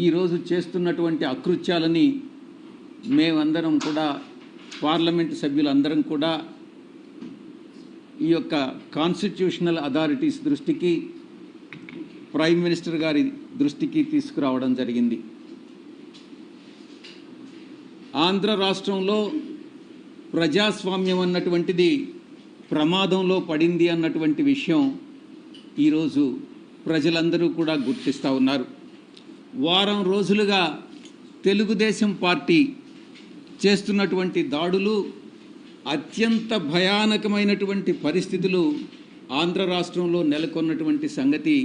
ఈరోజు చేస్తున్నటువంటి అకృత్యాలని మేమందరం కూడా పార్లమెంట్ సభ్యులందరం కూడా ఈ యొక్క కాన్స్టిట్యూషనల్ అథారిటీస్ దృష్టికి ప్రైమ్ మినిస్టర్ గారి దృష్టికి తీసుకురావడం జరిగింది. ఆంధ్ర రాష్ట్రంలో ప్రజాస్వామ్యం అన్నటువంటిది ప్రమాదంలో పడింది అన్నటువంటి విషయం ఈరోజు ప్రజలందరూ కూడా గుర్తిస్తూ ఉన్నారు. వారం రోజులుగా తెలుగుదేశం పార్టీ చేస్తున్నటువంటి దాడులు, అత్యంత భయానకమైనటువంటి పరిస్థితులు ఆంధ్ర రాష్ట్రంలో నెలకొన్నటువంటి సంగతి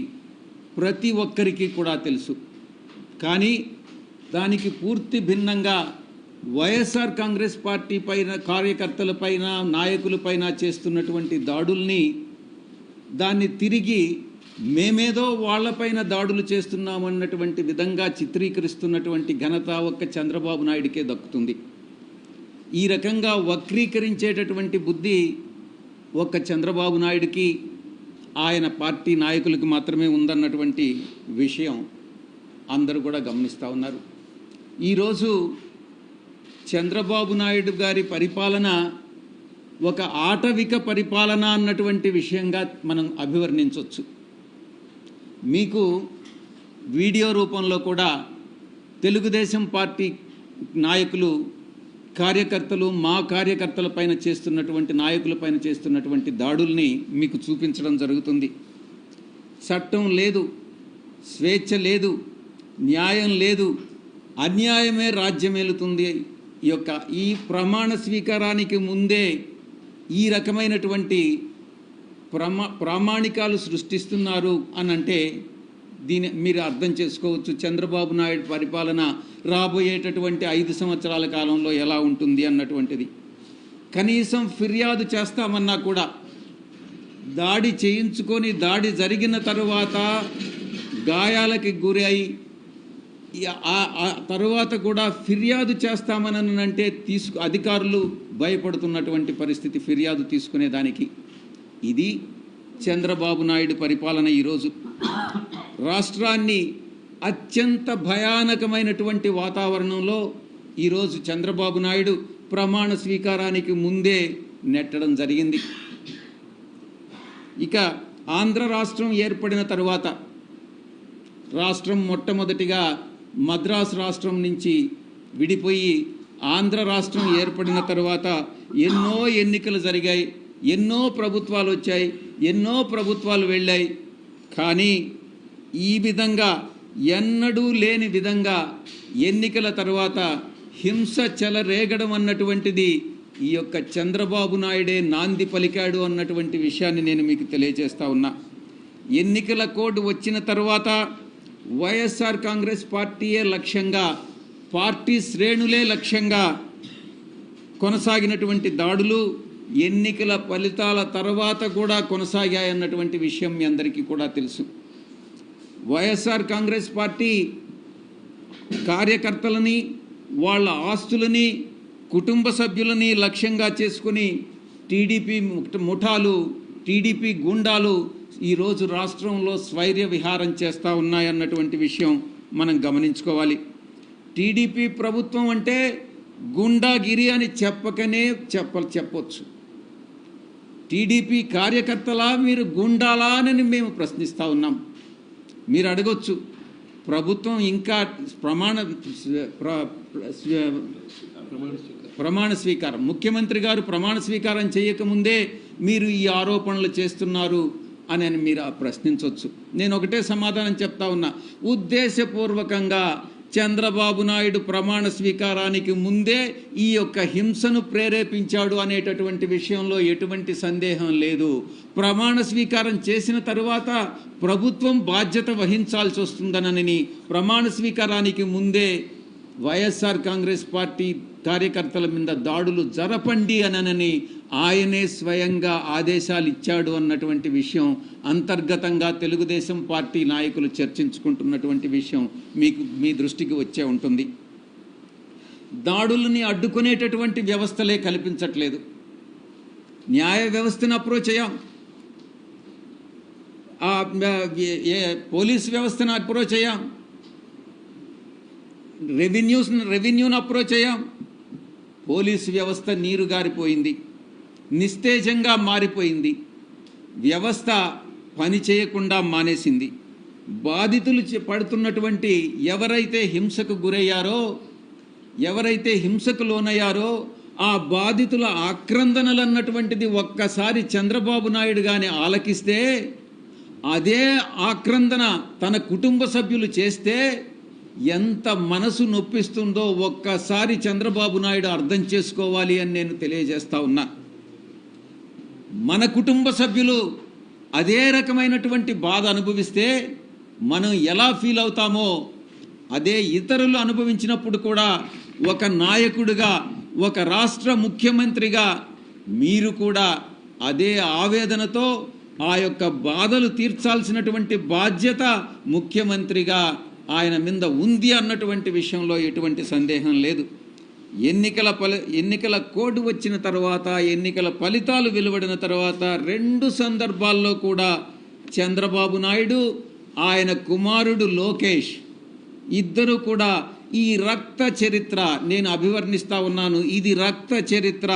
ప్రతి ఒక్కరికి కూడా తెలుసు. కానీ దానికి పూర్తి భిన్నంగా వైఎస్ఆర్ కాంగ్రెస్ పార్టీ పైన, కార్యకర్తలపైన, నాయకులపైన చేస్తున్నటువంటి దాడుల్ని దాన్ని తిరిగి మేమేదో వాళ్లపైన దాడులు చేస్తున్నామన్నటువంటి విధంగా చిత్రీకరిస్తున్నటువంటి ఘనత ఒక్క చంద్రబాబు నాయుడికే దక్కుతుంది. ఈ రకంగా వక్రీకరించేటటువంటి బుద్ధి ఒక్క చంద్రబాబు నాయుడికి, ఆయన పార్టీ నాయకులకు మాత్రమే ఉందన్నటువంటి విషయం అందరూ కూడా గమనిస్తూ ఉన్నారు. ఈరోజు చంద్రబాబు నాయుడు గారి పరిపాలన ఒక ఆటవిక పరిపాలన అన్నటువంటి విషయంగా మనం అభివర్ణించవచ్చు. మీకు వీడియో రూపంలో కూడా తెలుగుదేశం పార్టీ నాయకులు, కార్యకర్తలు, మా కార్యకర్తలపైన చేస్తున్నటువంటి, నాయకులపైన చేస్తున్నటువంటి దాడుల్ని మీకు చూపించడం జరుగుతుంది. చట్టం లేదు, స్వేచ్ఛ లేదు, న్యాయం లేదు, అన్యాయమే రాజ్యమేలుతుంది. ఈ ప్రమాణ స్వీకారానికి ముందే ఈ రకమైనటువంటి ప్రామాణికాలు సృష్టిస్తున్నారు అని అంటే దీని మీరు అర్థం చేసుకోవచ్చు చంద్రబాబు నాయుడు పరిపాలన రాబోయేటటువంటి 5 సంవత్సరాల కాలంలో ఎలా ఉంటుంది అన్నటువంటిది. కనీసం ఫిర్యాదు చేస్తామన్నా కూడా దాడి చేయించుకొని, దాడి జరిగిన తరువాత గాయాలకి గురై ఆ తర్వాత కూడా ఫిర్యాదు చేస్తామనంటే అధికారులు భయపడుతున్నటువంటి పరిస్థితి ఫిర్యాదు తీసుకునేదానికి. ఇది చంద్రబాబు నాయుడు పరిపాలన. ఈరోజు రాష్ట్రాన్ని అత్యంత భయానకమైనటువంటి వాతావరణంలో ఈరోజు చంద్రబాబు నాయుడు ప్రమాణ స్వీకారానికి ముందే నెట్టడం జరిగింది. ఇక ఆంధ్ర రాష్ట్రం ఏర్పడిన తరువాత రాష్ట్రం మొట్టమొదటిగా మద్రాసు రాష్ట్రం నుంచి విడిపోయి ఆంధ్ర రాష్ట్రం ఏర్పడిన తరువాత ఎన్నో ఎన్నికలు జరిగాయి, ఎన్నో ప్రభుత్వాలు వచ్చాయి, ఎన్నో ప్రభుత్వాలు వెళ్ళాయి. కానీ ఈ విధంగా ఎన్నడూ లేని విధంగా ఎన్నికల తర్వాత హింస చెలరేగడం అన్నటువంటిది ఈ యొక్క చంద్రబాబు నాయుడే నాంది పలికాడు అన్నటువంటి విషయాన్ని నేను మీకు తెలియజేస్తా ఉన్నా. ఎన్నికల కోడ్ వచ్చిన తర్వాత వైఎస్ఆర్ కాంగ్రెస్ పార్టీయే లక్ష్యంగా, పార్టీ శ్రేణులే లక్ష్యంగా కొనసాగినటువంటి దాడులు ఎన్నికల ఫలితాల తర్వాత కూడా కొనసాగాయన్నటువంటి విషయం మీ అందరికీ కూడా తెలుసు. వైఎస్ఆర్ కాంగ్రెస్ పార్టీ కార్యకర్తలని, వాళ్ళ ఆస్తులని, కుటుంబ సభ్యులని లక్ష్యంగా చేసుకుని టీడీపీ ముఠాలు, టీడీపీ గుండాలు ఈరోజు రాష్ట్రంలో స్వైర్య విహారం చేస్తూ ఉన్నాయన్నటువంటి విషయం మనం గమనించుకోవాలి. ప్రభుత్వం అంటే గుండాగిరి అని చెప్పొచ్చు. టీడీపీ కార్యకర్తలా, మీరు గుండాలా అని మేము ప్రశ్నిస్తూ ఉన్నాం. మీరు అడగొచ్చు, ప్రభుత్వం ఇంకా ప్రమాణ స్వీకారం, ముఖ్యమంత్రి గారు ప్రమాణ స్వీకారం చేయకముందే మీరు ఈ ఆరోపణలు చేస్తున్నారు అని మీరు ప్రశ్నించవచ్చు. నేను ఒకటే సమాధానం చెప్తా ఉన్నా, ఉద్దేశపూర్వకంగా చంద్రబాబు నాయుడు ప్రమాణ స్వీకారానికి ముందే ఈ యొక్క హింసను ప్రేరేపించాడు అనేటటువంటి విషయంలో ఎటువంటి సందేహం లేదు. ప్రమాణ స్వీకారం చేసిన తరువాత ప్రభుత్వం బాధ్యత వహించాల్సి వస్తుందనని ప్రమాణ స్వీకారానికి ముందే వైఎస్ఆర్ కాంగ్రెస్ పార్టీ కార్యకర్తల మీద దాడులు జరపండి అనని ఆయనే స్వయంగా ఆదేశాలు ఇచ్చాడు అన్నటువంటి విషయం అంతర్గతంగా తెలుగుదేశం పార్టీ నాయకులు చర్చించుకుంటున్నటువంటి విషయం మీ దృష్టికి వచ్చే ఉంటుంది. దాడులని అడ్డుకునేటటువంటి వ్యవస్థలే కల్పించట్లేదు. న్యాయ వ్యవస్థను అప్రోచ్ అయ్యాం, పోలీస్ వ్యవస్థను అప్రోచ్ అయ్యాం, రెవెన్యూను అప్రోచ్ అయ్యాం. పోలీసు వ్యవస్థ నీరుగారిపోయింది, నిస్తేజంగా మారిపోయింది. వ్యవస్థ పని చేయకుండా మానేసింది. బాధితులు పడుతున్నటువంటి ఎవరైతే హింసకు గురయ్యారో, ఎవరైతే హింసకు లోనయ్యారో ఆ బాధితుల ఆక్రందనలు అన్నటువంటిది ఒక్కసారి చంద్రబాబు నాయుడు గాని ఆలకిస్తే, అదే ఆక్రందన తన కుటుంబ సభ్యులు చేస్తే ఎంత మనసు నొప్పిస్తుందో ఒక్కసారి చంద్రబాబు నాయుడు అర్థం చేసుకోవాలి అని నేను తెలియజేస్తా ఉన్నా. మన కుటుంబ సభ్యులు అదే రకమైనటువంటి బాధ అనుభవిస్తే మనం ఎలా ఫీల్ అవుతామో, అదే ఇతరులు అనుభవించినప్పుడు కూడా ఒక నాయకుడిగా, ఒక రాష్ట్ర ముఖ్యమంత్రిగా మీరు కూడా అదే ఆవేదనతో ఆ యొక్క బాధలు తీర్చాల్సినటువంటి బాధ్యత ముఖ్యమంత్రిగా ఆయన మీద ఉంది అన్నటువంటి విషయంలో ఎటువంటి సందేహం లేదు. ఎన్నికల కోడ్ వచ్చిన తర్వాత, ఎన్నికల ఫలితాలు వెలువడిన తర్వాత 2 సందర్భాల్లో కూడా చంద్రబాబు నాయుడు, ఆయన కుమారుడు లోకేష్ ఇద్దరు కూడా ఈ రక్త చరిత్ర నేను అభివర్ణిస్తా ఉన్నాను. ఇది రక్త చరిత్ర,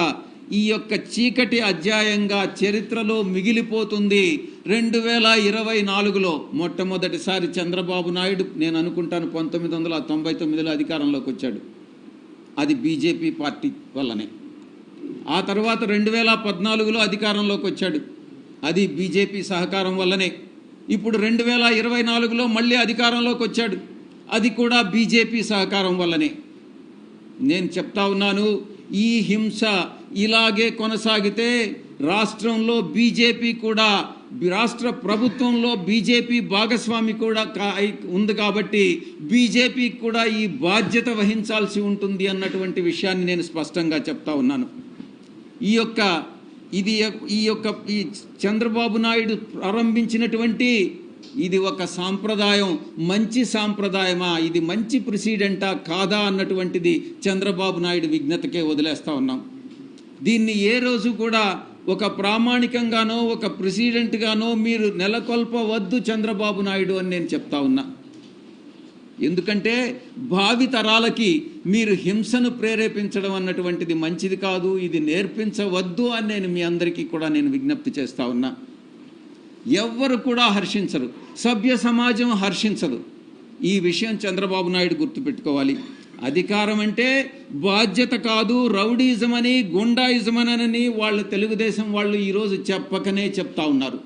ఈ యొక్క చీకటి అధ్యాయంగా చరిత్రలో మిగిలిపోతుంది. 2024లో మొట్టమొదటిసారి చంద్రబాబు నాయుడు, నేను అనుకుంటాను 1999లో అధికారంలోకి వచ్చాడు. అది బీజేపీ పార్టీ వల్లనే. ఆ తర్వాత 2014లో అధికారంలోకి వచ్చాడు, అది బీజేపీ సహకారం వల్లనే. ఇప్పుడు 2024లో మళ్ళీ అధికారంలోకి వచ్చాడు, అది కూడా బీజేపీ సహకారం వల్లనే. నేను చెప్తా ఉన్నాను, ఈ హింస ఇలాగే కొనసాగితే రాష్ట్రంలో బీజేపీ కూడా, రాష్ట్ర ప్రభుత్వంలో బీజేపీ భాగస్వామి కూడా ఉంది కాబట్టి బీజేపీకి కూడా ఈ బాధ్యత వహించాల్సి ఉంటుంది అన్నటువంటి విషయాన్ని నేను స్పష్టంగా చెప్తా ఉన్నాను. ఈ చంద్రబాబు నాయుడు ప్రారంభించినటువంటి ఇది ఒక సాంప్రదాయం, మంచి సాంప్రదాయమా, ఇది మంచి ప్రెసిడెంటా కాదా అన్నటువంటిది చంద్రబాబు నాయుడు విజ్ఞతకే వదిలేస్తూ ఉన్నాం. దీన్ని ఏ రోజు కూడా ఒక ప్రామాణికంగానో ఒక ప్రెసిడెంట్గానో మీరు నెలకొల్పవద్దు చంద్రబాబు నాయుడు అని నేను చెప్తా ఉన్నా. ఎందుకంటే భావి తరాలకి మీరు హింసను ప్రేరేపించడం అన్నటువంటిది మంచిది కాదు, ఇది నేర్పించవద్దు అని నేను మీ అందరికీ కూడా నేను విజ్ఞప్తి చేస్తా ఉన్నా. ఎవ్వరు కూడా హర్షించరు, సభ్య సమాజం హర్షించదు. ఈ విషయం చంద్రబాబు నాయుడు గుర్తుపెట్టుకోవాలి. అధికారం అంటే బాధ్యత కాదు, రౌడీజం అని, గుండాయిజం అని వాళ్ళు తెలుగుదేశం వాళ్ళు ఈరోజు చెప్పకనే చెప్తా ఉన్నారు.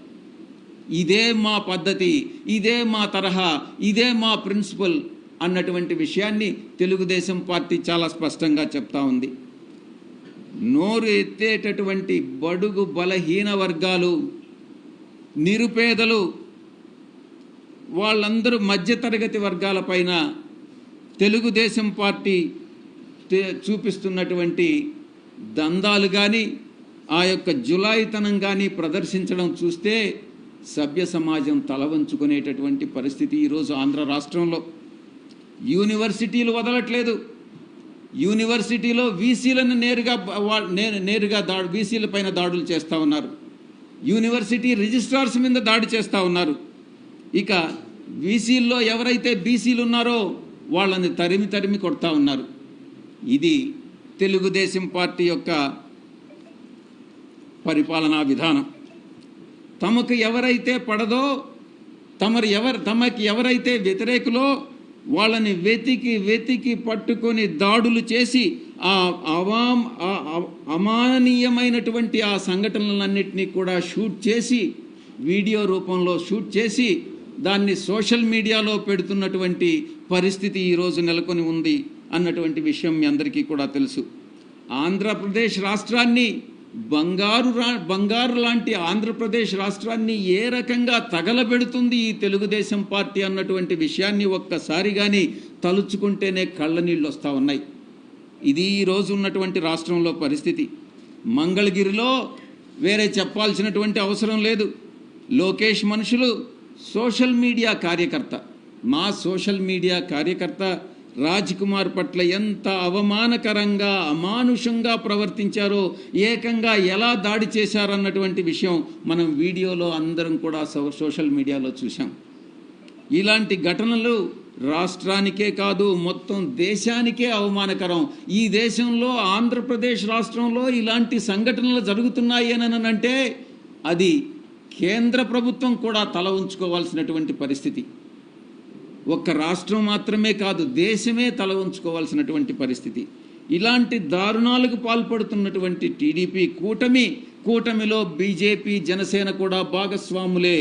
ఇదే మా పద్ధతి, ఇదే మా తరహా, ఇదే మా ప్రిన్సిపల్ అన్నటువంటి విషయాన్ని తెలుగుదేశం పార్టీ చాలా స్పష్టంగా చెప్తా ఉంది. నోరు ఎత్తేటటువంటి బడుగు బలహీన వర్గాలు, నిరుపేదలు, వాళ్ళందరూ మధ్యతరగతి వర్గాలపైన తెలుగుదేశం పార్టీ చూపిస్తున్నటువంటి దందాలు కానీ, ఆ యొక్క జులాయితనం కానీ ప్రదర్శించడం చూస్తే సభ్య సమాజం తలవంచుకునేటటువంటి పరిస్థితి ఈరోజు ఆంధ్ర రాష్ట్రంలో. యూనివర్సిటీలు వదలట్లేదు. యూనివర్సిటీలో వీసీలను నేరుగా వీసీల పైన దాడులు చేస్తూ ఉన్నారు. యూనివర్సిటీ రిజిస్ట్రార్స్ మీద దాడి చేస్తూ ఉన్నారు. ఇక వీసీల్లో ఎవరైతే బీసీలు ఉన్నారో వాళ్ళని తరిమి కొడతా ఉన్నారు. ఇది తెలుగుదేశం పార్టీ యొక్క పరిపాలనా విధానం. తమకు ఎవరైతే పడదో, తమకి ఎవరైతే వ్యతిరేకులో వాళ్ళని వెతికి పట్టుకొని దాడులు చేసి అమాననీయమైనటువంటి ఆ సంఘటనలన్నింటినీ కూడా షూట్ చేసి, వీడియో రూపంలో షూట్ చేసి దాన్ని సోషల్ మీడియాలో పెడుతున్నటువంటి పరిస్థితి ఈరోజు నెలకొని ఉంది అన్నటువంటి విషయం మీ అందరికీ కూడా తెలుసు. ఆంధ్రప్రదేశ్ రాష్ట్రాన్ని, బంగారు లాంటి ఆంధ్రప్రదేశ్ రాష్ట్రాన్ని ఏ రకంగా తగలబెడుతుంది ఈ తెలుగుదేశం పార్టీ అన్నటువంటి విషయాన్ని ఒక్కసారి కానీ తలుచుకుంటేనే కళ్ళ నీళ్ళు వస్తూ ఉన్నాయి. ఇది ఈరోజు ఉన్నటువంటి రాష్ట్రంలో పరిస్థితి. మంగళగిరిలో వేరే చెప్పాల్సినటువంటి అవసరం లేదు. లోకేష్ మనుషులు సోషల్ మీడియా కార్యకర్త, మా సోషల్ మీడియా కార్యకర్త రాజ్ కుమార్ పట్ల ఎంత అవమానకరంగా, అమానుషంగా ప్రవర్తించారో, ఏకంగా ఎలా దాడి చేశారన్నటువంటి విషయం మనం వీడియోలో అందరం కూడా సోషల్ మీడియాలో చూసాం. ఇలాంటి ఘటనలు రాష్ట్రానికే కాదు మొత్తం దేశానికే అవమానకరం. ఈ దేశంలో ఆంధ్రప్రదేశ్ రాష్ట్రంలో ఇలాంటి సంఘటనలు జరుగుతున్నాయి అని అంటే అది కేంద్ర ప్రభుత్వం కూడా తల ఉంచుకోవాల్సినటువంటి పరిస్థితి. ఒక్క రాష్ట్రం మాత్రమే కాదు, దేశమే తల ఉంచుకోవాల్సినటువంటి పరిస్థితి. ఇలాంటి దారుణాలకు పాల్పడుతున్నటువంటి టీడీపీ కూటమిలో బీజేపీ, జనసేన కూడా భాగస్వాములే.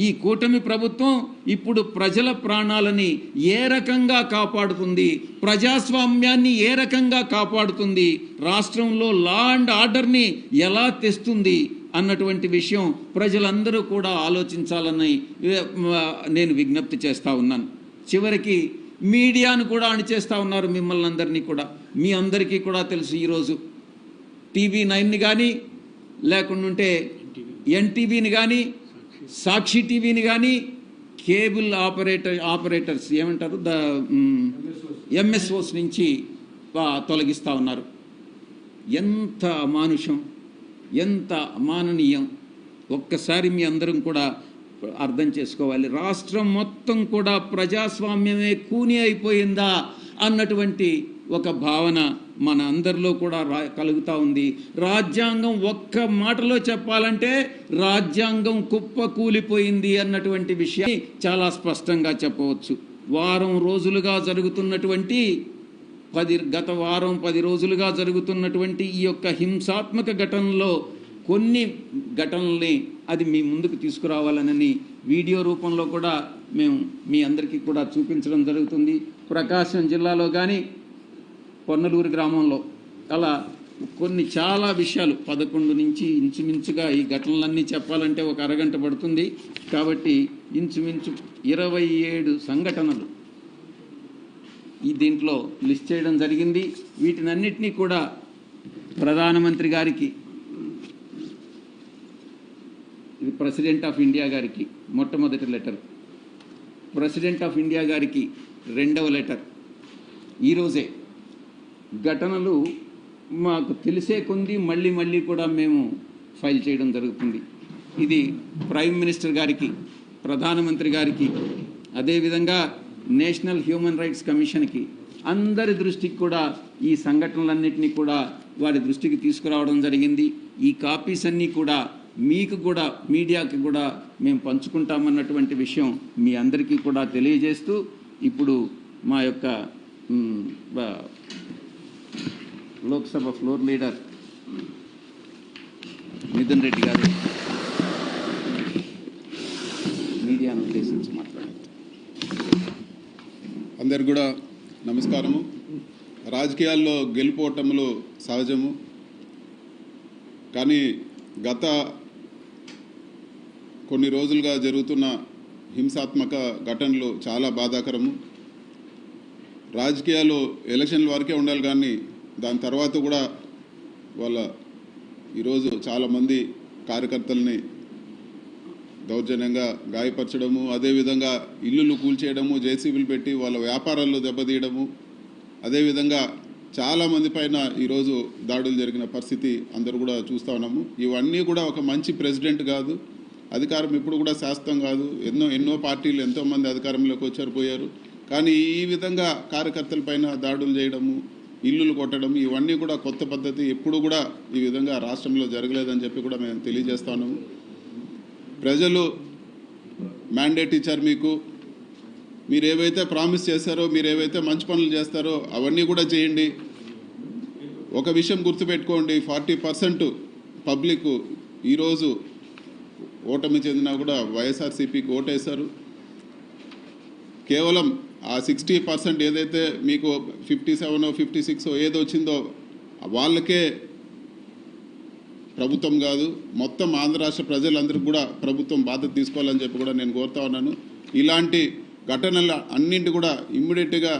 ఈ కూటమి ప్రభుత్వం ఇప్పుడు ప్రజల ప్రాణాలని ఏ రకంగా కాపాడుతుంది, ప్రజాస్వామ్యాన్ని ఏ రకంగా కాపాడుతుంది, రాష్ట్రంలో లా అండ్ ఆర్డర్ని ఎలా తెస్తుంది అన్నటువంటి విషయం ప్రజలందరూ కూడా ఆలోచించాలని నేను విజ్ఞప్తి చేస్తూ ఉన్నాను. చివరికి మీడియాను కూడా అణిచేస్తూ ఉన్నారు మిమ్మల్ని అందరినీ కూడా. మీ అందరికీ కూడా తెలుసు, ఈరోజు TV9ని కానీ లేకుంటే NTVని కానీ సాక్షి టీవీని కానీ కేబుల్ ఆపరేటర్స్ ఏమంటారు MSOs నుంచి తొలగిస్తూ ఉన్నారు. ఎంత అమానుషం, ఎంత అమాననీయం ఒక్కసారి మీ అందరం కూడా అర్థం చేసుకోవాలి. రాష్ట్రం మొత్తం కూడా ప్రజాస్వామ్యమే కూని అయిపోయిందా అన్నటువంటి ఒక భావన మన అందరిలో కూడా కలుగుతూ ఉంది. రాజ్యాంగం ఒక్క మాటలో చెప్పాలంటే రాజ్యాంగం కుప్ప కూలిపోయింది అన్నటువంటి విషయాన్ని చాలా స్పష్టంగా చెప్పవచ్చు. వారం రోజులుగా జరుగుతున్నటువంటి గత వారం 10 రోజులుగా జరుగుతున్నటువంటి ఈ యొక్క హింసాత్మక ఘటనలో కొన్ని ఘటనల్ని అది మీ ముందుకు తీసుకురావాలని వీడియో రూపంలో కూడా మేము మీ అందరికీ కూడా చూపించడం జరుగుతుంది. ప్రకాశం జిల్లాలో కానీ పొన్నలూరు గ్రామంలో అలా కొన్ని చాలా విషయాలు 11 నుంచి ఇంచుమించుగా ఈ ఘటనలన్నీ చెప్పాలంటే ఒక అరగంట పడుతుంది. కాబట్టి ఇంచుమించు 27 సంఘటనలు దీంట్లో లిస్ట్ చేయడం జరిగింది. వీటినన్నిటినీ కూడా ప్రధానమంత్రి గారికి, ఇది ప్రెసిడెంట్ ఆఫ్ ఇండియా గారికి మొట్టమొదటి లెటర్, ప్రెసిడెంట్ ఆఫ్ ఇండియా గారికి రెండవ లెటర్. ఈరోజే ఘటనలు మాకు తెలిసే కొంది మళ్ళీ కూడా మేము ఫైల్ చేయడం జరుగుతుంది. ఇది ప్రైమ్ మినిస్టర్ గారికి, ప్రధానమంత్రి గారికి, అదేవిధంగా నేషనల్ హ్యూమన్ రైట్స్ కమిషన్కి, అందరి దృష్టికి కూడా ఈ సంఘటనలన్నింటినీ కూడా వారి దృష్టికి తీసుకురావడం జరిగింది. ఈ కాపీస్ అన్నీ కూడా మీకు కూడా మీడియాకి కూడా మేము పంచుకుంటామన్నటువంటి విషయం మీ అందరికీ కూడా తెలియజేస్తూ, ఇప్పుడు మా యొక్క లోక్సభ ఫ్లోర్ లీడర్ మిథున్ రెడ్డి గారు మీడియాను ఉద్దేశించి మాట్లాడారు. అందరికి కూడా నమస్కారము. రాజకీయాల్లో గెలుపోవటములు సహజము, కానీ గత కొన్ని రోజులుగా జరుగుతున్న హింసాత్మక ఘటనలు చాలా బాధాకరము. రాజకీయాలు ఎలక్షన్ల వరకే ఉండాలి, కానీ దాని తర్వాత కూడా ఈరోజు చాలామంది కార్యకర్తల్ని దౌర్జన్యంగా గాయపరచడము, అదేవిధంగా ఇల్లులు కూల్చేయడము, జేసీబీలు పెట్టి వాళ్ళ వ్యాపారాల్లో దెబ్బతీయడము, అదేవిధంగా చాలామంది పైన ఈరోజు దాడులు జరిగిన పరిస్థితి అందరూ కూడా చూస్తూ ఉన్నాము. ఇవన్నీ కూడా ఒక మంచి ప్రెసిడెంట్ కాదు, అధికారం ఇప్పుడు కూడా శాశ్వతం కాదు. ఎన్నో పార్టీలు ఎంతోమంది అధికారంలోకి వచ్చారు, పోయారు. కానీ ఈ విధంగా కార్యకర్తల పైన దాడులు చేయడము, ఇల్లులు కొట్టడం, ఇవన్నీ కూడా కొత్త పద్ధతి. ఎప్పుడు కూడా ఈ విధంగా రాష్ట్రంలో జరగలేదని చెప్పి కూడా మేము తెలియజేస్తా ఉన్నాము. ప్రజలు మ్యాండేట్ ఇచ్చారు మీకు. మీరు ఏవైతే ప్రామిస్ చేశారో, మీరు ఏవైతే మంచి పనులు చేస్తారో అవన్నీ కూడా చేయండి. ఒక విషయం గుర్తుపెట్టుకోండి, 40% పబ్లిక్ ఈరోజు ఓటమి చెందినా కూడా వైఎస్ఆర్సీపీకి ఓటేశారు. కేవలం ఆ 60% ఏదైతే మీకు 57 56 ఏదో వచ్చిందో వాళ్ళకే ప్రభుత్వం కాదు, మొత్తం ఆంధ్ర రాష్ట్ర ప్రజలందరికీ కూడా ప్రభుత్వం బాధ్యత తీసుకోవాలని చెప్పి కూడా నేను కోరుతా ఉన్నాను. ఇలాంటి ఘటనల అన్నింటి కూడా ఇమ్మీడియట్గా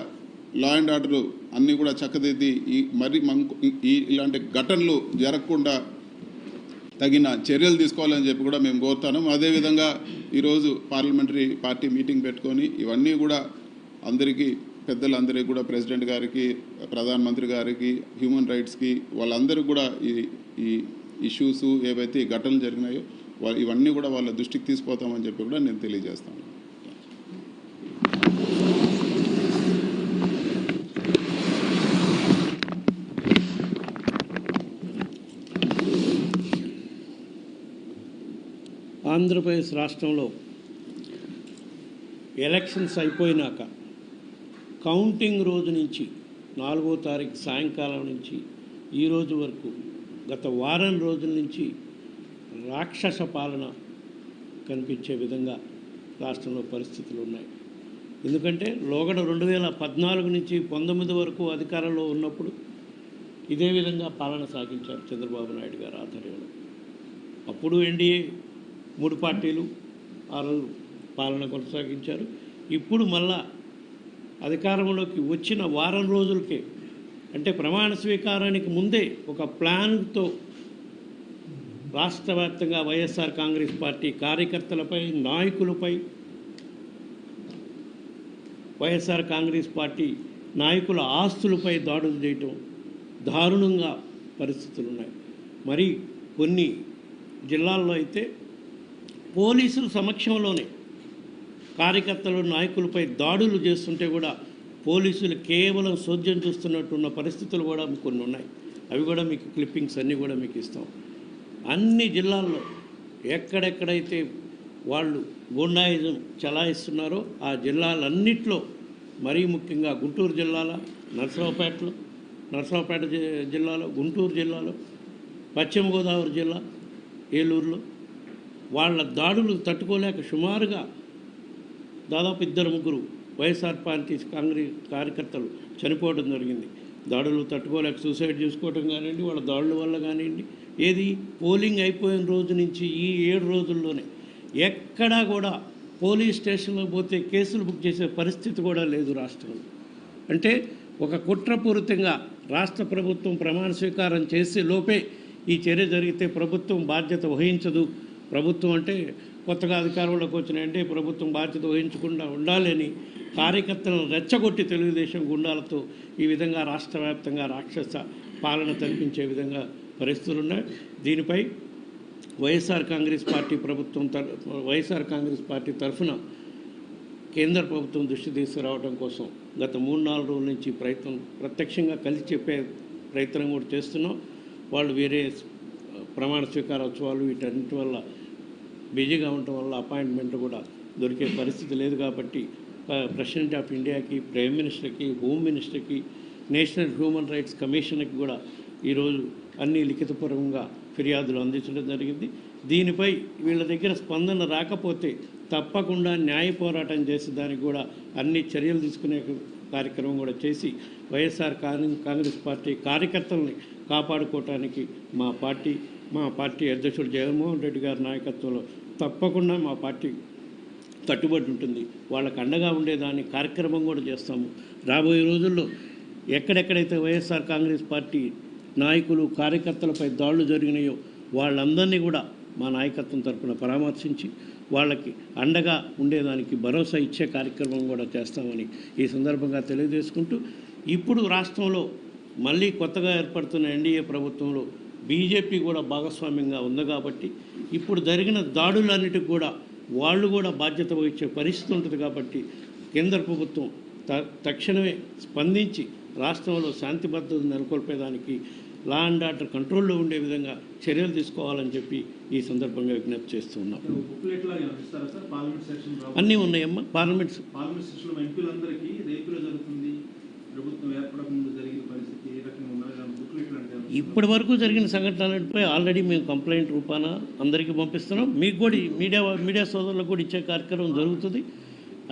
లా అండ్ ఆర్డర్ అన్నీ కూడా చక్కదిద్ది ఇలాంటి ఘటనలు జరగకుండా తగిన చర్యలు తీసుకోవాలని చెప్పి కూడా మేము కోరుతాను. అదేవిధంగా ఈరోజు పార్లమెంటరీ పార్టీ మీటింగ్ పెట్టుకొని ఇవన్నీ కూడా అందరికీ, పెద్దలందరికీ కూడా, ప్రెసిడెంట్ గారికి, ప్రధానమంత్రి గారికి, హ్యూమన్ రైట్స్కి, వాళ్ళందరూ కూడా ఈ ఇష్యూస్ ఏవైతే ఘటనలు జరిగినాయో ఇవన్నీ కూడా వాళ్ళ దృష్టికి తీసుకుపోతామని చెప్పి కూడా నేను తెలియజేస్తాను. ఆంధ్రప్రదేశ్ రాష్ట్రంలో ఎలక్షన్స్ అయిపోయినాక కౌంటింగ్ రోజు నుంచి 4వ తారీఖు సాయంకాలం నుంచి ఈ రోజు వరకు గత వారం రోజుల నుంచి రాక్షస పాలన కనిపించే విధంగా రాష్ట్రంలో పరిస్థితులు ఉన్నాయి. ఎందుకంటే లోగడ 2014 నుంచి 19 వరకు అధికారంలో ఉన్నప్పుడు ఇదే విధంగా పాలన సాగించారు చంద్రబాబు నాయుడు గారి ఆధ్వర్యంలో. అప్పుడు ఎన్డీఏ 3 పార్టీలు ఆ రోజు పాలన కొనసాగించారు. ఇప్పుడు మళ్ళా అధికారంలోకి వచ్చిన వారం రోజులకే, అంటే ప్రమాణ స్వీకారానికి ముందే ఒక ప్లాన్తో రాష్ట్ర వ్యాప్తంగా వైఎస్ఆర్ కాంగ్రెస్ పార్టీ కార్యకర్తలపై, నాయకులపై, వైఎస్ఆర్ కాంగ్రెస్ పార్టీ నాయకుల ఆస్తులపై దాడులు చేయటం దారుణంగా పరిస్థితులు ఉన్నాయి. మరి కొన్ని జిల్లాల్లో అయితే పోలీసుల సమక్షంలోనే కార్యకర్తలు, నాయకులపై దాడులు చేస్తుంటే కూడా పోలీసులు కేవలం సోద్యం చూస్తున్నట్టున్న పరిస్థితులు కూడా కొన్ని ఉన్నాయి. అవి కూడా మీకు క్లిప్పింగ్స్ అన్నీ కూడా మీకు ఇస్తాం. అన్ని జిల్లాల్లో ఎక్కడెక్కడైతే వాళ్ళు గుండాయిజం చలాయిస్తున్నారో ఆ జిల్లాలన్నిట్లో, మరీ ముఖ్యంగా గుంటూరు జిల్లాలో నరసరావుపేట జిల్లాలో, గుంటూరు జిల్లాలో, పశ్చిమ గోదావరి జిల్లా ఏలూరులో వాళ్ళ దాడులు తట్టుకోలేక సుమారుగా దాదాపు 2-3 వైఎస్ఆర్ పార్టీ కాంగ్రెస్ కార్యకర్తలు చనిపోవడం జరిగింది. దాడులు తట్టుకోలేక సూసైడ్ చేసుకోవడం కానివ్వండి, వాళ్ళ దాడుల వల్ల కానివ్వండి. ఏది పోలింగ్ అయిపోయిన రోజు నుంచి ఈ 7 రోజుల్లోనే ఎక్కడా కూడా పోలీస్ స్టేషన్లో పోతే కేసులు బుక్ చేసే పరిస్థితి కూడా లేదు రాష్ట్రంలో. అంటే ఒక కుట్రపూరితంగా రాష్ట్ర ప్రభుత్వం ప్రమాణ స్వీకారం చేసే లోపే ఈ చర్య జరిగితే ప్రభుత్వం బాధ్యత వహించదు. ప్రభుత్వం అంటే కొత్తగా అధికారంలోకి వచ్చినాయంటే ప్రభుత్వం బాధ్యత వహించకుండా ఉండాలని కార్యకర్తలను రెచ్చగొట్టి తెలుగుదేశం గుండాలతో ఈ విధంగా రాష్ట్ర వ్యాప్తంగా రాక్షస పాలన తలపించే విధంగా పరిస్థితులు ఉన్నాయి. దీనిపై వైఎస్ఆర్ కాంగ్రెస్ పార్టీ తరఫున కేంద్ర ప్రభుత్వం దృష్టి తీసుకురావడం కోసం గత 3-4 రోజుల నుంచి ప్రత్యక్షంగా కలిసి చెప్పే ప్రయత్నం కూడా చేస్తున్నాం. వాళ్ళు వేరే ప్రమాణ స్వీకారోత్సవాలు వీటన్నిటి వల్ల బిజీగా ఉండటం వల్ల అపాయింట్మెంట్ కూడా దొరికే పరిస్థితి లేదు. కాబట్టి ప్రెసిడెంట్ ఆఫ్ ఇండియాకి, ప్రైమ్ మినిస్టర్కి, హోమ్ మినిస్టర్కి, నేషనల్ హ్యూమన్ రైట్స్ కమిషన్కి కూడా ఈరోజు అన్ని లిఖితపూర్వకంగా ఫిర్యాదులు అందించడం జరిగింది. దీనిపై వీళ్ళ దగ్గర స్పందన రాకపోతే తప్పకుండా న్యాయ పోరాటం చేసి దానికి కూడా అన్ని చర్యలు తీసుకునే కార్యక్రమం కూడా చేసి వైఎస్ఆర్ కాంగ్రెస్ పార్టీ కార్యకర్తల్ని కాపాడుకోవటానికి మా పార్టీ అధ్యక్షుడు జగన్మోహన్ రెడ్డి గారి నాయకత్వంలో తప్పకుండా మా పార్టీ కట్టుబడి ఉంటుంది. వాళ్ళకు అండగా ఉండేదాన్ని కార్యక్రమం కూడా చేస్తాము. రాబోయే రోజుల్లో ఎక్కడెక్కడైతే వైఎస్ఆర్ కాంగ్రెస్ పార్టీ నాయకులు, కార్యకర్తలపై దాడులు జరిగినాయో వాళ్ళందరినీ కూడా మా నాయకత్వం తరఫున పరామర్శించి వాళ్ళకి అండగా ఉండేదానికి భరోసా ఇచ్చే కార్యక్రమం కూడా చేస్తామని ఈ సందర్భంగా తెలియజేసుకుంటూ, ఇప్పుడు రాష్ట్రంలో మళ్ళీ కొత్తగా ఏర్పడుతున్న ఎన్డీఏ ప్రభుత్వంలో బీజేపీ కూడా భాగస్వామ్యంగా ఉంది కాబట్టి ఇప్పుడు జరిగిన దాడులన్నిటికి కూడా వాళ్ళు కూడా బాధ్యత వహించే పరిస్థితి ఉంటుంది. కాబట్టి కేంద్ర ప్రభుత్వం తక్షణమే స్పందించి రాష్ట్రంలో శాంతి భద్రతను నెలకొల్పేదానికి, లా అండ్ ఆర్డర్ కంట్రోల్లో ఉండే విధంగా చర్యలు తీసుకోవాలని చెప్పి ఈ సందర్భంగా విజ్ఞప్తి చేస్తున్నాం. అన్నీ ఉన్నాయమ్మా. పార్లమెంట్ సెషన్లో ఎంపీలందరికీ రేపులో జరుగుతుంది, ప్రభుత్వం ఏర్పడకముందు జరిగిన పరిస్థితి ఏ రకంగా ఉన్నది బుక్లెట్లు అంటే ఇప్పటి వరకు జరిగిన సంఘటనలపై ఆల్రెడీ మేము కంప్లైంట్ రూపాన అందరికీ పంపిస్తున్నాం. మీకు కూడా మీడియా సోదరులకు కూడా ఇచ్చే కార్యక్రమం జరుగుతుంది.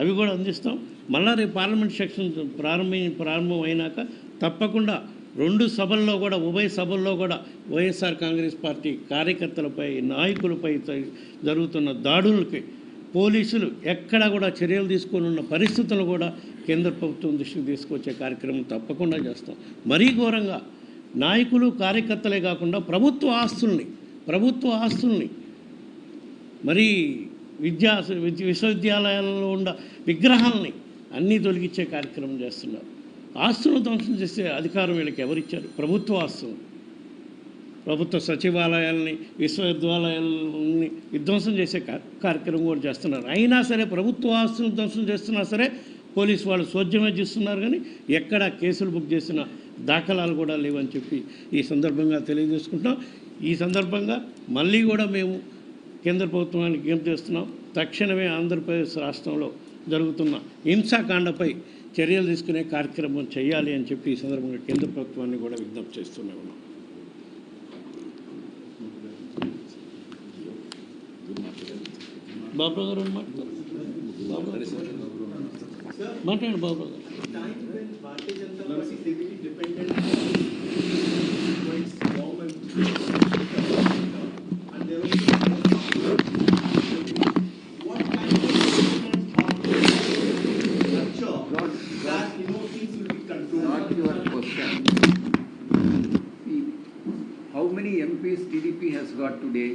అవి కూడా అందిస్తాం. మళ్ళా రేపు పార్లమెంట్ సెక్షన్ ప్రారంభం అయినాక తప్పకుండా 2 సభల్లో కూడా, ఉభయ సభల్లో కూడా వైఎస్ఆర్ కాంగ్రెస్ పార్టీ కార్యకర్తలపై, నాయకులపై జరుగుతున్న దాడులకి పోలీసులు ఎక్కడా కూడా చర్యలు తీసుకొని ఉన్న పరిస్థితులు కూడా కేంద్ర ప్రభుత్వం దృష్టికి తీసుకొచ్చే కార్యక్రమం తప్పకుండా చేస్తాం. మరీ ఘోరంగా నాయకులు, కార్యకర్తలే కాకుండా ప్రభుత్వ ఆస్తుల్ని మరీ విశ్వవిద్యాలయాలలో ఉన్న విగ్రహాలని అన్నీ తొలగించే కార్యక్రమం చేస్తున్నారు. ఆస్తులను ధ్వంసం చేసే అధికారం వీళ్ళకి ఎవరిచ్చారు? ప్రభుత్వ ఆస్తులు, ప్రభుత్వ సచివాలయాలని, విశ్వవిద్యాలయాలని విధ్వంసం చేసే కార్యక్రమం కూడా చేస్తున్నారు. అయినా సరే ప్రభుత్వ ఆస్తులను ధ్వంసం చేస్తున్నా సరే పోలీసు వాళ్ళు సోద్యమే చేస్తున్నారు. కానీ ఎక్కడ కేసులు బుక్ చేసిన దాఖలాలు కూడా లేవని చెప్పి ఈ సందర్భంగా తెలియజేసుకుంటాం. ఈ సందర్భంగా మళ్ళీ కూడా మేము కేంద్ర ప్రభుత్వానికి విజ్ఞప్తి చేస్తున్నాం. తక్షణమే ఆంధ్రప్రదేశ్ రాష్ట్రంలో జరుగుతున్న హింసాకాండపై చర్యలు తీసుకునే కార్యక్రమం చేయాలి అని చెప్పి ఈ సందర్భంగా కేంద్ర ప్రభుత్వాన్ని కూడా విజ్ఞప్తి చేస్తూనే ఉన్నాం. బాబు గారు మాట్లాడండి బాబు గారు. Time when Bharatiya Janata Party heavily dependent on its government and there was what kind of structure that things will be controlled? Not your question. See, how many MPs TDP has got today?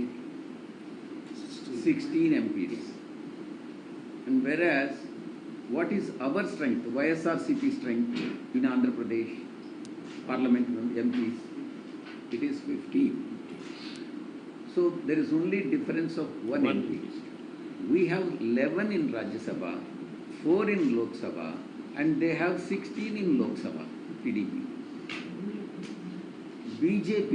16 MPs. And whereas, what is our strength, YSRCP strength in Andhra Pradesh Parliament MPs? It is 15. So there is only difference of one MP. We have 11 in Rajya Sabha, 4 in Lok Sabha, and they have 16 in Lok Sabha, TDP. BJP,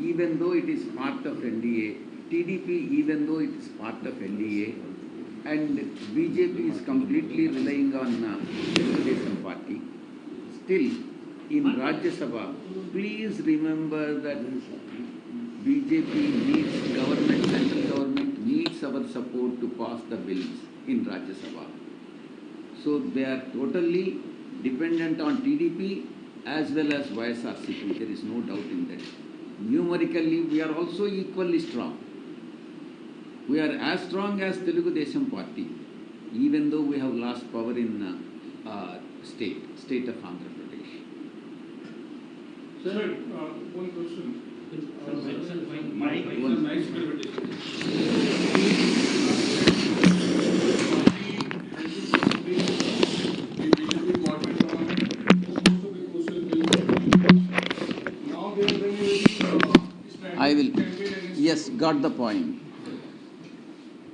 even though it is part of NDA, TDP, even though it is part of NDA, and BJP is completely relying on Telugu Party. Still, in Rajya Sabha, please remember that BJP needs government, central government needs our support to pass the bills in Rajya Sabha. So they are totally dependent on TDP as well as YSRCP. There is no doubt in that. Numerically, we are also equally strong. We are as strong as Telugu Desam Party, even though we have lost power in state of Andhra Pradesh. Sir, one question. I will, yes, got the point.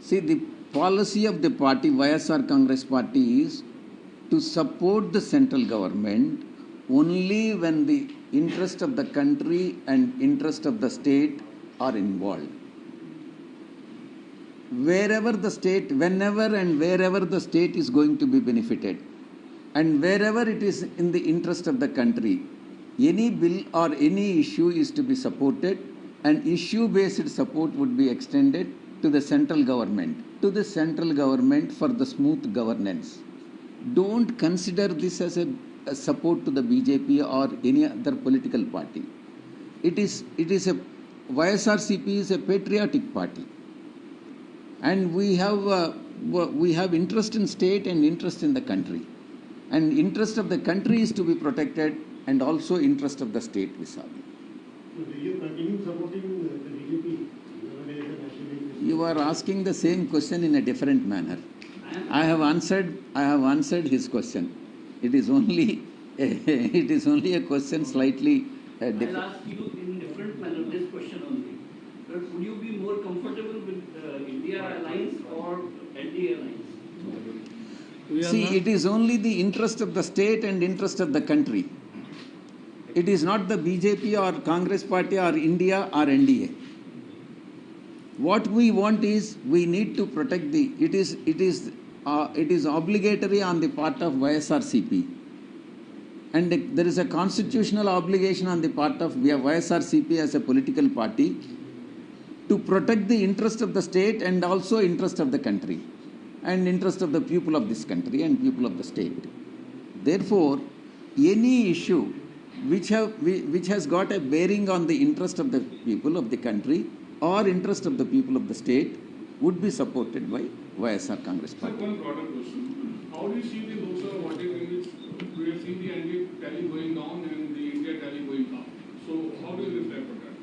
See, the policy of the party, YSR Congress Party, is to support the central government only when the interest of the country and interest of the state are involved. Wherever the state, whenever and wherever the state is going to be benefited, and wherever it is in the interest of the country, any bill or any issue is to be supported, and issue-based support would be extended to the central government for the smooth governance. Don't consider this as a support to the BJP or any other political party. It is a YSRCP is a patriotic party, and we have interest in state and interest in the country, and interest of the country is to be protected, and also interest of the state vis-a-vis. So will you continue supporting the BJP? You are asking the same question in a different manner. I have answered his question. It is only a question slightly different. I'll ask you in different manner this question only. But would you be more comfortable with India Alliance or NDA Alliance? See, it is only the interest of the state and interest of the country. It is not the BJP or Congress Party or India or NDA. What we want is, we need to protect it is obligatory on the part of YSRCP, and there is a constitutional obligation on the part of YSRCP as a political party to protect the interest of the state and also interest of the country and interest of the people of this country and people of the state. Therefore, any issue which has got a bearing on the interest of the people of the country or interest of the people of the state would be supported by YSR Congress Sir, Party. one broader question. How do you see the Lok Sabha voting in which we have seen the NDA tally going down and the India tally going up? So how do you reply for that?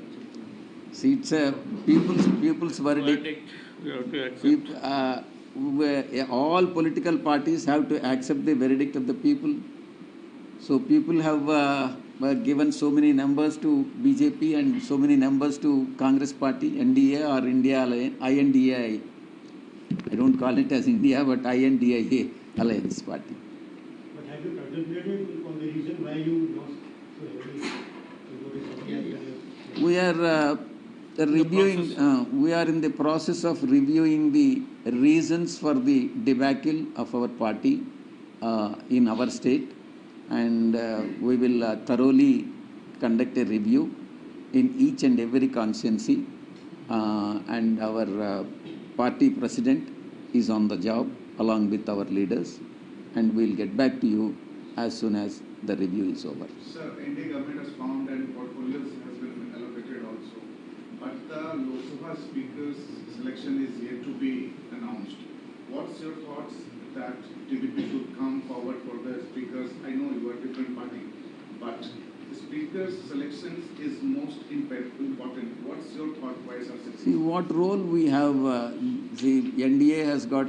See, it's a people's verdict. We have to accept. All political parties have to accept the verdict of the people. So people have given so many numbers to BJP and so many numbers to Congress Party, NDA or India Alliance, INDA. I don't call it as India, but INDA Alliance Party. But have you contemplated on the reason why you lost so heavily? The reviewing, we are in the process of reviewing the reasons for the debacle of our party in our state, and we will thoroughly conduct a review in each and every constituency, and our party president is on the job along with our leaders, and we'll get back to you as soon as the review is over. Sir, NDA government has found and portfolios has been allocated also. But the Lok Sabha speaker's selection is yet to be announced. What's your thoughts that TDP should come forward for the speakers? I know you are different party, but the speaker's selection is most important. What's your thought, YSR? See what role we have, see NDA has got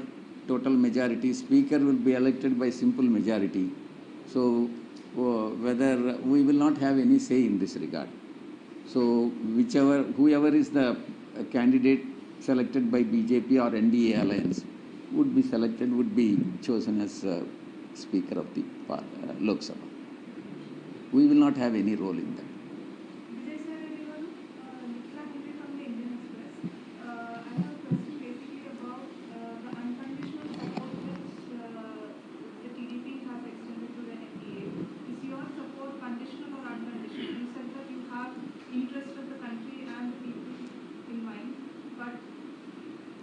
total majority, speaker will be elected by simple majority. So whether we will not have any say in this regard. So whoever is the candidate selected by BJP or NDA alliance would be selected, would be chosen as Speaker of the Lok Sabha. We will not have any role in that. Vijay sir, everyone, Nikla Hindley from the Indian Express. I have a question basically about the unconditional support which the TDP has extended to the NDA. Is your support conditional or unconditional? You said that you have interest of the country and the people in mind, but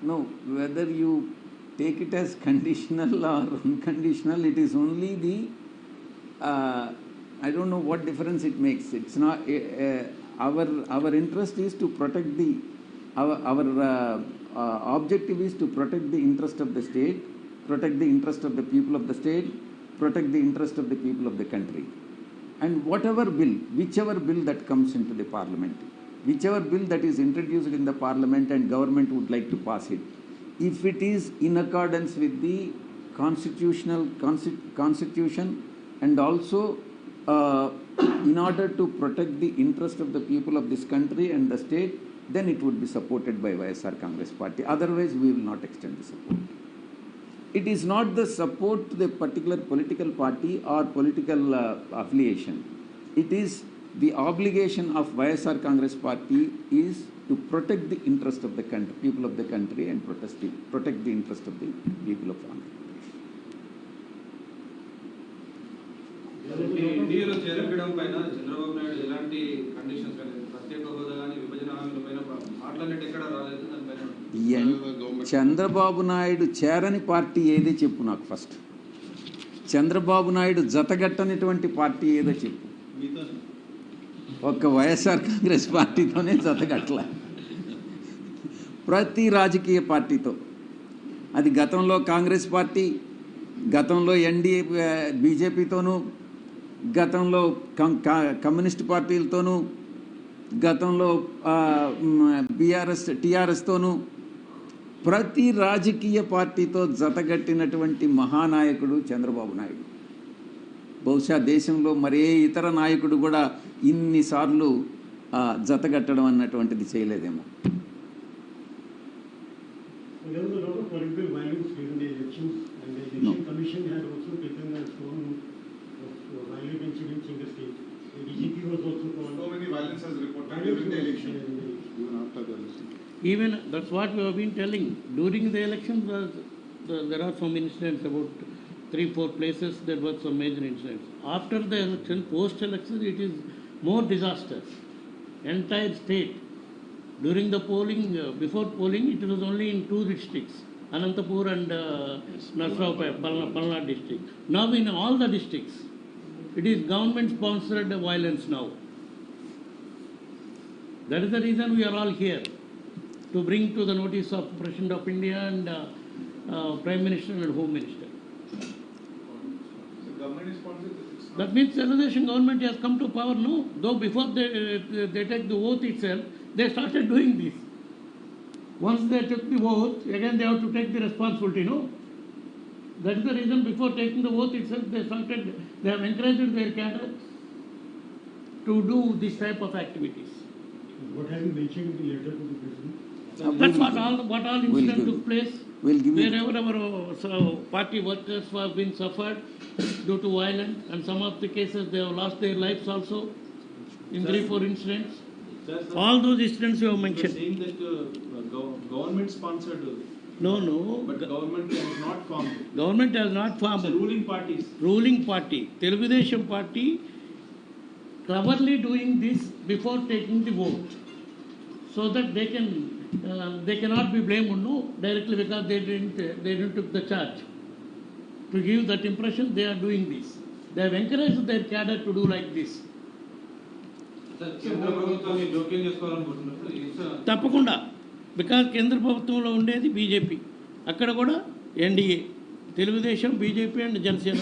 No, whether you take it as conditional or unconditional, it is only the, I don't know what difference it makes. It's not, our interest is to protect the, our objective is to protect the interest of the state, protect the interest of the people of the state, protect the interest of the people of the country. And whatever bill, whichever bill that comes into the parliament, whichever bill that is introduced in the parliament and government would like to pass it, if it is in accordance with the constitution and also in order to protect the interest of the people of this country and the state, then it would be supported by YSR Congress Party. Otherwise, we will not extend the support. It is not the support to the particular political party or political affiliation. It is the obligation of YSR Congress Party is to protect the interest of the country, people of the country, and protect the interest of the people of Andhra Pradesh. ఎన్డీఏలో చేరడం పైన చంద్రబాబు నాయుడు ఎలాంటి conditions కానీ ప్రత్యేక హోదా కానీ విభజన హామీల పైన మాట్లాడినట్టు ఎక్కడ రాలేదు దానిపైన. చంద్రబాబు నాయుడు చేరని పార్టీ ఏదో చెప్పు నాకు ఫస్ట్. చంద్రబాబు నాయుడు జతగట్టనటువంటి పార్టీ ఏదో చెప్పు. ఒక్క వైఎస్ఆర్ కాంగ్రెస్ పార్టీతోనే జతగట్టల, ప్రతి రాజకీయ పార్టీతో. అది గతంలో కాంగ్రెస్ పార్టీ, గతంలో ఎన్డీఏ బీజేపీతోనూ, గతంలో కమ్యూనిస్ట్ పార్టీలతోనూ, గతంలో టీఆర్ఎస్తోనూ, ప్రతి రాజకీయ పార్టీతో జతగట్టినటువంటి మహానాయకుడు చంద్రబాబు నాయుడు. బహుశా దేశంలో మరే ఇతర నాయకుడు కూడా ఇన్నిసార్లు జతగట్టడం అన్నటువంటిది చేయలేదేమో. There was a lot of political violence during the elections, and the Election Commission had also taken a stone of violent incidents in the state. The DGP was also called. So many violence has reported during the election. Even after the election. Even that's what we have been telling. During the elections, there are some incidents about 3-4 places. There were some major incidents. After the election, post-election, it is more disasters. Entire state. During the polling, before polling, it was only in 2 districts, Anantapur and Narsapet, Palna district. Now in all the districts, it is government-sponsored violence now. That is the reason we are all here, to bring to the notice of President of India and Prime Minister and Home Minister. So government is sponsored. That means Telangana government has come to power, no? Though before they take the oath itself, they started doing this. Once they took the oath, again they have to take the responsibility, no? That is the reason before taking the oath itself, they have encouraged their cadre to do this type of activities. What have you mentioned in the letter to the president? That's what all incident took place. We'll give you. Wherever our party workers have been suffered due to violence, and some of the cases they have lost their lives also in 3-4 incidents. All those incidents you have mentioned. Saying that government sponsored, No. but government has not formed. Government has not It's formed. ruling parties. Ruling party, Telugudesam party, cleverly doing this before taking the vote, so that they cannot be blamed directly because they didn't took the charge. To give that impression, they are doing this. They have encouraged their cadre to do like this. కేంద్ర ప్రభుత్వాన్ని జోక్యం చేసుకోవాలనుకుంటున్నారు. తప్పకుండా, because కేంద్ర ప్రభుత్వంలో ఉండేది BJP, అక్కడ కూడా NDA, Telugu Desam, BJP and Janasena,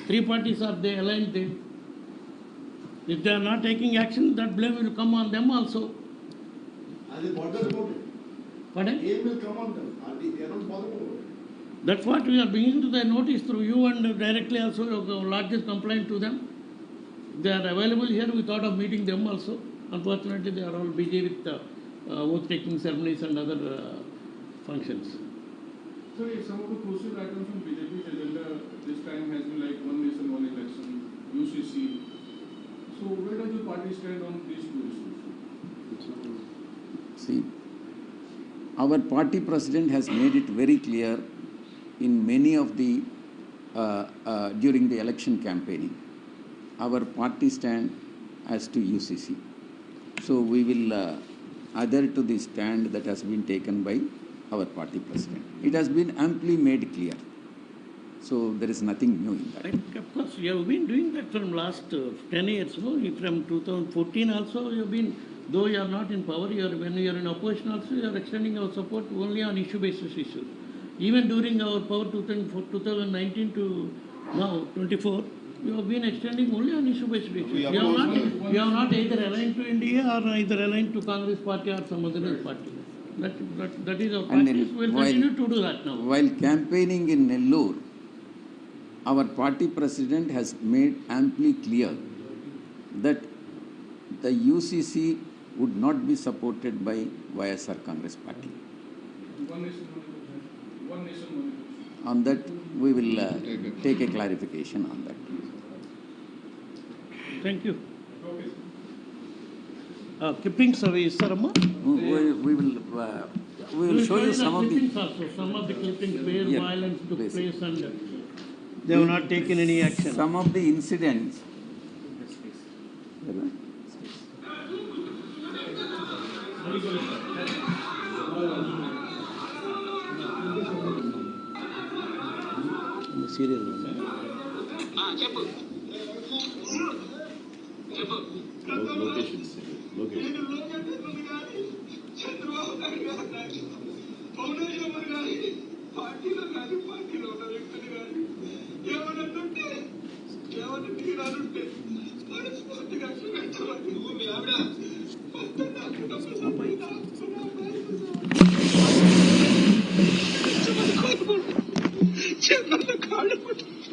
3 parties are they aligned there. If they are not taking action, that blame will come on them also. As a border reported, Pardon? it will come on them. They are not bothered about it. That's what we are bringing to their notice through you, and directly also lodge a complaint to them. They are available here. We thought of meeting them also. Unfortunately, they are all busy with oath-taking ceremonies and other functions. So some of the crucial items from BJP's agenda this time has been like one nation, one election, UCC. So where does the party stand on these 2 issues? See, our party president has made it very clear in many of the during the election campaigning. Our party stand as to UCC. So we will adhere to the stand that has been taken by our party president. It has been amply made clear. So there is nothing new in that. Of course, you have been doing that from last 10 years. No? From 2014 also, you have been, though you are not in power, when you are in opposition also, you are extending our support only on issue-basis issues. Even during our power 2019 to now 24, you have been extending only on issue-based issues. You have not either aligned to India or either aligned to Congress party or some other party. That is our practice. We will continue to do that now. While campaigning in Nellore, our party president has made amply clear that the UCC would not be supported by YSR Congress party. One nation, one election. One nation, one election. On that, we will take a clarification on that. Thank you. Okay. Clippings away, Sarama. We will show you some of the. clippings also. Some of the clippings where Yeah, violence took please. place and they have not taken any action. Some of the incidents. Serial.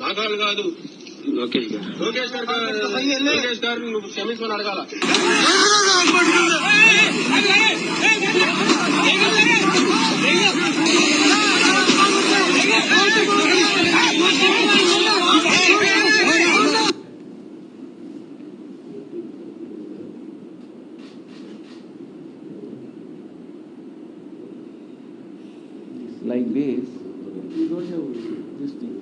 నాగాలు కాదు లోకేష్ గారు నువ్వు క్షమించమని అడగాల. Like this. You don't have this thing.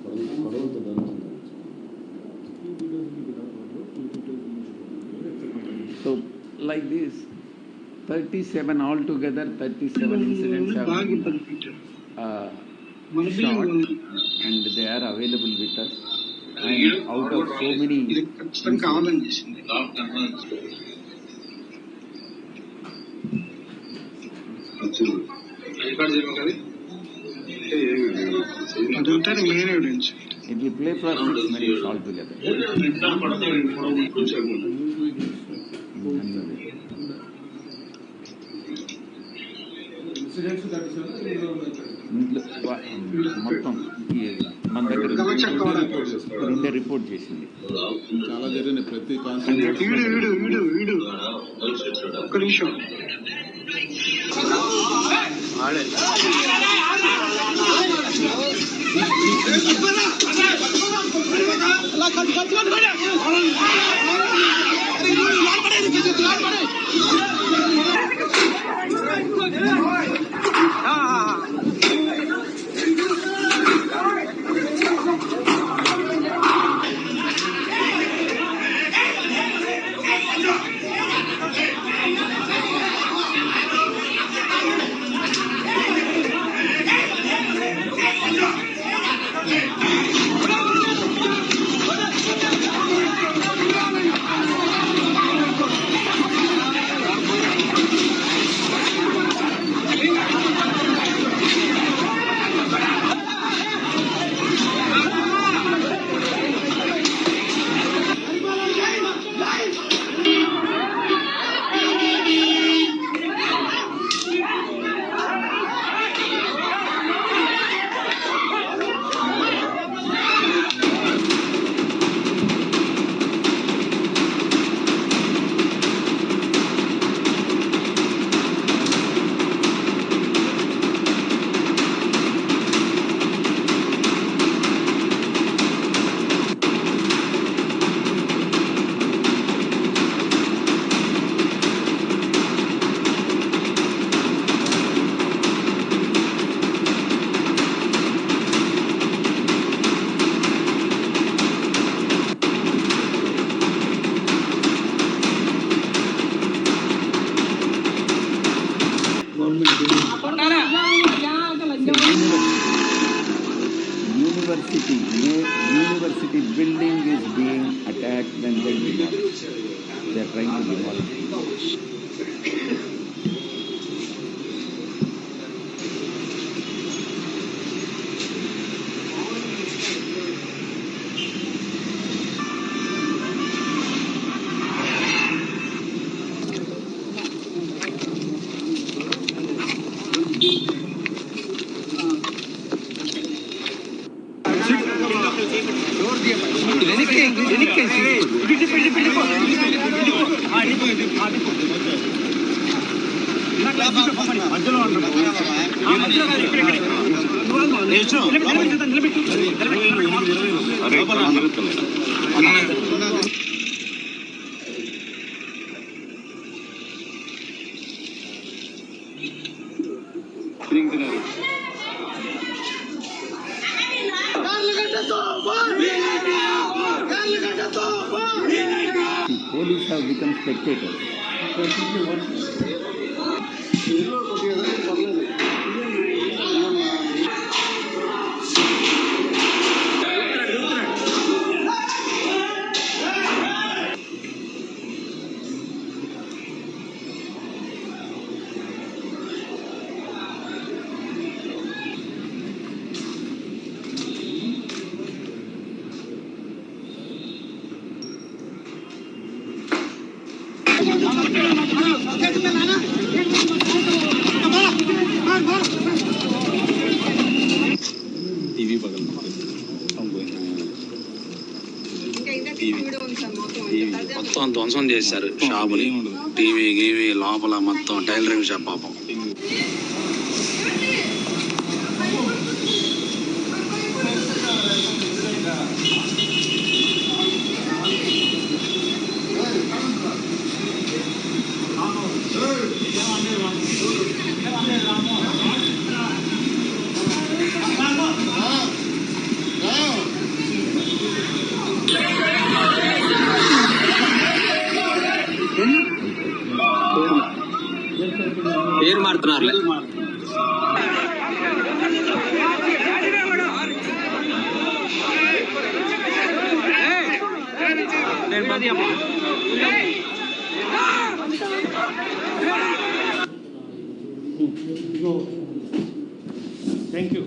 So, like this, 37 altogether, 37 incidents have been shot, and they are available with us. And out of so many incidents, it will play for 6 minutes altogether. Incidents that is మొత్తం ఈ మన దగ్గర ముందే report చేసింది. చాలా జరిగిన ప్రతి ఒక్క నిమిషం అలా They are trying to demolish. Police have become spectators. మొత్తం ధ్వంసం చేశారు షాపుని, టీవీ గీవీ లోపల మొత్తం టైలరింగ్ షాప్ పాపం. పేరు మారుతున్నారు. Thank you.